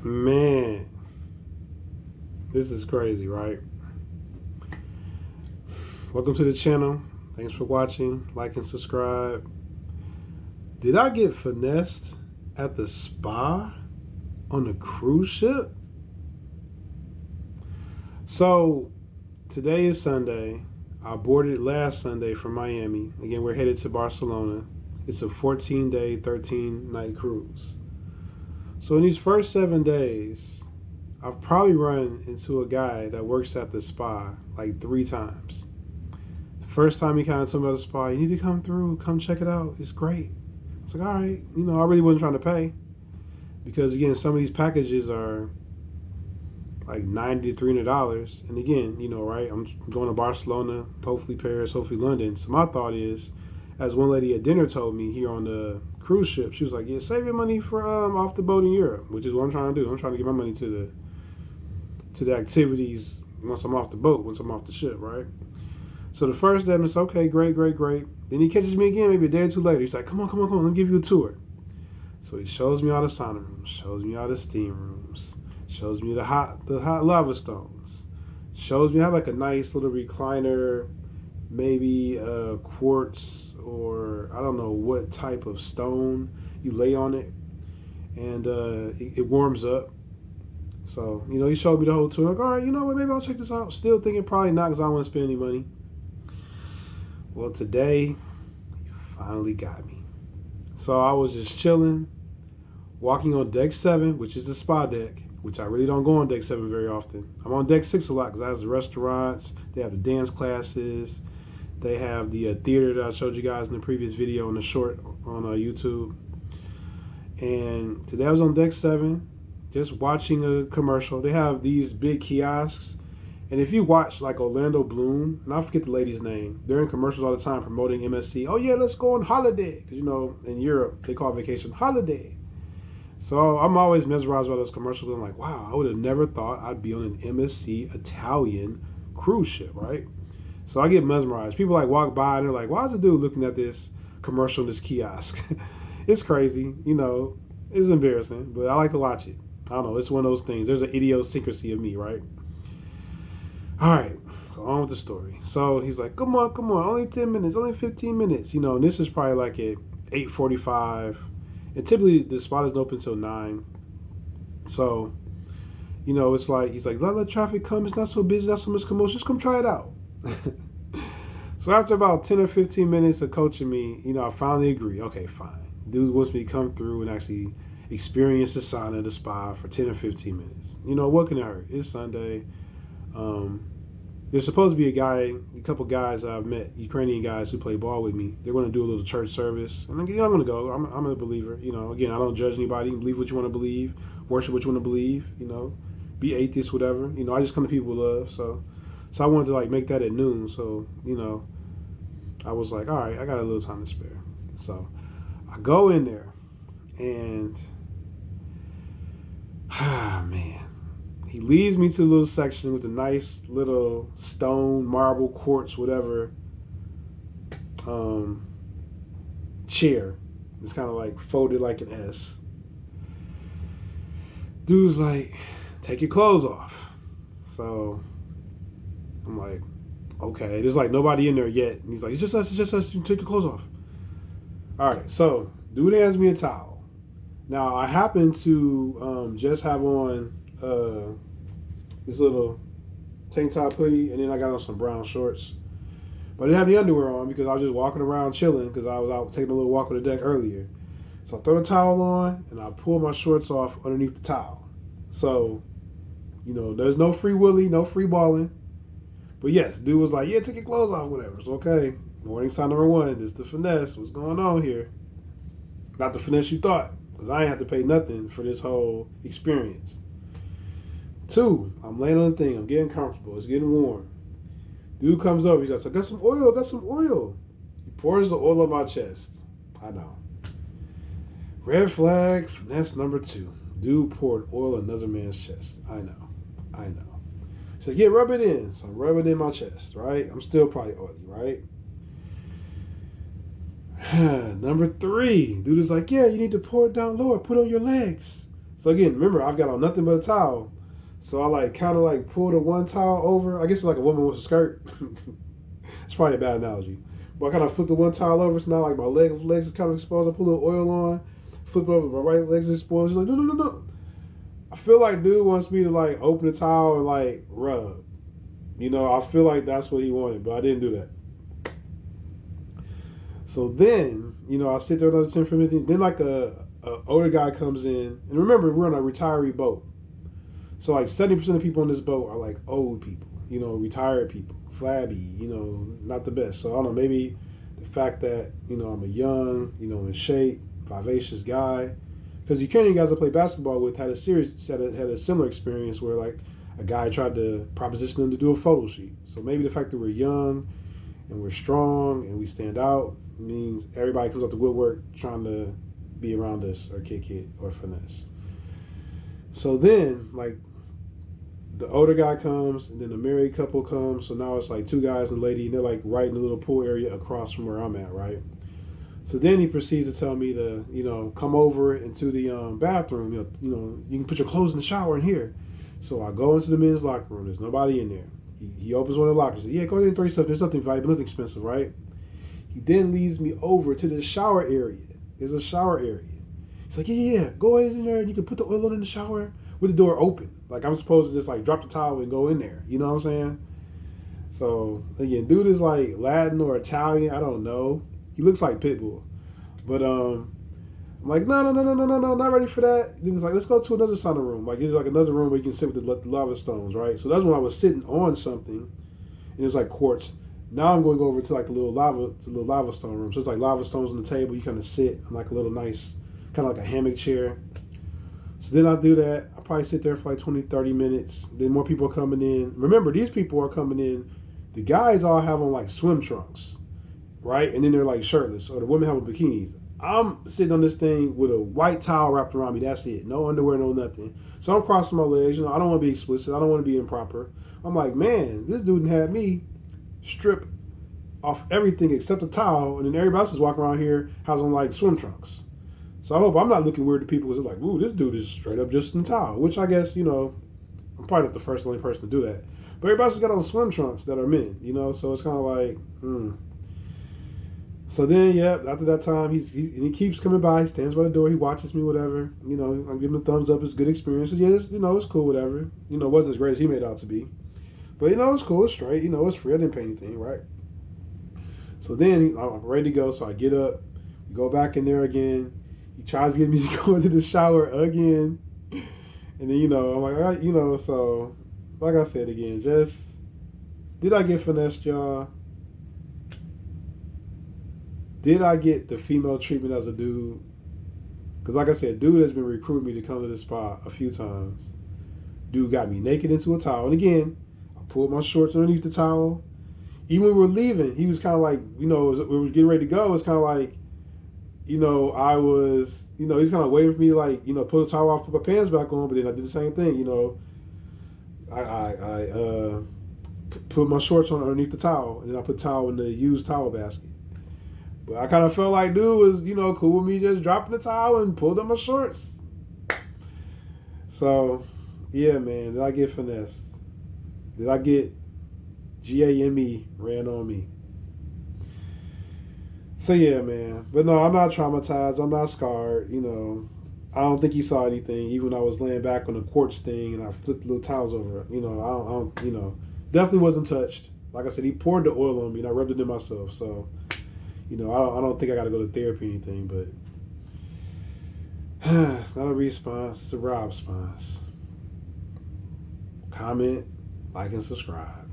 Man, this is crazy, right? Welcome to the channel. Thanks for watching. Like and subscribe. Did I get finessed at the spa on a cruise ship? So, today is Sunday. I boarded last Sunday from Miami. Again, we're headed to Barcelona. It's a 14-day, 13-night cruise. So in these first 7 days, I've probably run into a guy that works at the spa like 3 times. The first time he kind of told me about the spa, you need to come through, come check it out. It's great. It's like, all right, I really wasn't trying to pay. Because again, some of these packages are like $90 to $300. And again, right, I'm going to Barcelona, hopefully Paris, hopefully London. So my thought is, as one lady at dinner told me here on the cruise ship, she was like, yeah, save your money for off the boat in Europe, which is what I'm trying to do. I'm trying to get my money to the activities once I'm off the boat, once I'm off the ship, right? So the first day, I'm just, okay, great. Then he catches me again, maybe a day or two later. He's like, come on, let me give you a tour. So he shows me all the sauna rooms, shows me all the steam rooms, shows me the hot lava stones, shows me I have like a nice little recliner, maybe a quartz or I don't know what type of stone you lay on it, and it warms up. So, he showed me the whole tour. Like, all right, you know what, maybe I'll check this out. Still thinking probably not because I don't want to spend any money. Well, today, he finally got me. So I was just chilling, walking on deck 7, which is the spa deck, which I really don't go on deck 7 very often. I'm on deck 6 a lot because it has the restaurants, they have the dance classes, they have the theater that I showed you guys in the previous video in the short on YouTube. And today I was on deck 7, just watching a commercial. They have these big kiosks. And if you watch like Orlando Bloom, and I forget the lady's name, they're in commercials all the time promoting MSC. Oh yeah, let's go on holiday. Because in Europe, they call vacation holiday. So I'm always mesmerized by those commercials. I'm like, wow, I would have never thought I'd be on an MSC Italian cruise ship, right? So I get mesmerized. People like walk by and they're like, why is the dude looking at this commercial in this kiosk? It's crazy, it's embarrassing, but I like to watch it. I don't know, it's one of those things. There's an idiosyncrasy of me, right? All right, so on with the story. So he's like, come on, only 10 minutes, only 15 minutes, and this is probably like at 8:45. And typically the spot isn't open until 9. So, it's like, he's like, let traffic come. It's not so busy, not so much commotion. Just come try it out. So after about 10 or 15 minutes of coaching me, I finally agree. Okay, fine. Dude wants me to come through and actually experience the sauna, the spa for 10 or 15 minutes. What can it hurt? It's Sunday. There's supposed to be a couple guys I've met, Ukrainian guys who play ball with me. They're going to do a little church service. And I'm going to go. I'm a believer. Again, I don't judge anybody. Believe what you want to believe. Worship what you want to believe. Be atheist, whatever. I just come to people with love. So I wanted to make that at noon. So, I was like, all right, I got a little time to spare. So I go in there and, man. He leads me to a little section with a nice little stone, marble, quartz, whatever, chair. It's kind of like folded like an S. Dude's like, take your clothes off. So I'm like, okay. There's like nobody in there yet. And he's like, it's just us. You can take your clothes off. All right. So dude hands me a towel. Now I happen to just have on this little tank top hoodie, and then I got on some brown shorts. But I didn't have the underwear on because I was just walking around chilling because I was out taking a little walk on the deck earlier. So I throw the towel on, and I pull my shorts off underneath the towel. So, there's no free willy, no free balling. But yes, dude was like, yeah, take your clothes off, whatever. It's okay. Warning sign number 1, this is the finesse. What's going on here? Not the finesse you thought, because I ain't have to pay nothing for this whole experience. 2, I'm laying on the thing. I'm getting comfortable. It's getting warm. Dude comes over. He's like, I got some oil. He pours the oil on my chest. I know. Red flag, finesse number 2. Dude poured oil on another man's chest. I know. He said, yeah, rub it in. So I'm rubbing it in my chest, right? I'm still probably oily, right? Number 3, dude is like, yeah, you need to pour it down lower. Put it on your legs. So again, remember, I've got on nothing but a towel. So I like kind of like pull the one towel over. I guess it's like a woman with a skirt. It's probably a bad analogy. But I kind of flip the one towel over. So now like my legs is kind of exposed. I put a little oil on. Flip it over. My right leg's exposed. She's like, no, no, no, no. I feel like dude wants me to like open the towel and like rub. You know, I feel like that's what he wanted, but I didn't do that. So then, you know, I sit there another 10 for 15. Then like a older guy comes in. And remember, we're on a retiree boat. So like 70% of people on this boat are like old people, you know, retired people, flabby, you know, not the best. So I don't know, maybe the fact that, you know, I'm a young, you know, in shape, vivacious guy. Because the Ukrainian guys I play basketball with had a similar experience where like a guy tried to proposition them to do a photo shoot. So maybe the fact that we're young and we're strong and we stand out means everybody comes out the woodwork trying to be around us or kick it or finesse. So then, like, the older guy comes, and then the married couple comes. So now it's like two guys and a lady, and they're like right in the little pool area across from where I'm at, right? So then he proceeds to tell me to, you know, come over into the bathroom. You can put your clothes in the shower in here. So I go into the men's locker room. There's nobody in there. He opens one of the lockers. Says, yeah, go ahead and throw your stuff. There's nothing valuable, nothing expensive, right? He then leads me over to the shower area. There's a shower area. He's like, yeah, go ahead in there and you can put the oil on in the shower with the door open. Like I'm supposed to just like drop the towel and go in there. You know what I'm saying? So again, dude is like Latin or Italian. I don't know. He looks like Pitbull. But I'm like, no, not ready for that. Then it's like, let's go to another sauna room. Like there's like another room where you can sit with the lava stones, right? So that's when I was sitting on something, and it was like quartz. Now I'm going over to like the little lava stone room. So it's like lava stones on the table. You kind of sit on like a little nice, kind of like a hammock chair. So then I do that. I probably sit there for like 20, 30 minutes. Then more people are coming in. Remember, these people are coming in. The guys all have on like swim trunks, right? And then they're like shirtless, or the women have on bikinis. I'm sitting on this thing with a white towel wrapped around me. That's it. No underwear, no nothing. So I'm crossing my legs. You know, I don't want to be explicit. I don't want to be improper. I'm like, man, this dude had me strip off everything except the towel, and then everybody else is walking around here has on like swim trunks. So I hope I'm not looking weird to people because they're like, ooh, this dude is straight up just in the towel, which I guess, you know, I'm probably not the first only person to do that. But everybody else got on swim trunks that are men, you know, so it's kind of like, So then, after that time, he keeps coming by. He stands by the door. He watches me, whatever. You know, I'm giving him a thumbs up. It's a good experience. Yeah, it's cool, whatever. You know, it wasn't as great as he made out to be. But, you know, it's cool. It's straight. You know, it's free. I didn't pay anything, right? So then I'm ready to go. So I get up. We go back in there again. He tries to get me to go into the shower again. And then, you know, I'm like, all right, you know, so like I said again, just, did I get finessed, y'all? Did I get the female treatment as a dude? Because like I said, dude has been recruiting me to come to this spot a few times. Dude got me naked into a towel. And again, I pulled my shorts underneath the towel. Even when we were leaving, he was kind of like, you know, we were getting ready to go. It's kind of like, you know, I was, you know, he's kind of waiting for me to like, you know, pull the towel off, put my pants back on. But then I did the same thing, you know. I put my shorts on underneath the towel. And then I put the towel in the used towel basket. But I kind of felt like dude was, you know, cool with me just dropping the towel and pulled up my shorts. So, yeah, man, did I get finessed? Did I get GAME ran on me? So, yeah, man. But no, I'm not traumatized. I'm not scarred. You know, I don't think he saw anything, even when I was laying back on the quartz thing and I flipped the little towels over. You know, I don't, you know, definitely wasn't touched. Like I said, he poured the oil on me and I rubbed it in myself. So, you know, I don't think I got to go to therapy or anything, but it's not a response. It's a Rob-sponse. Comment, like, and subscribe.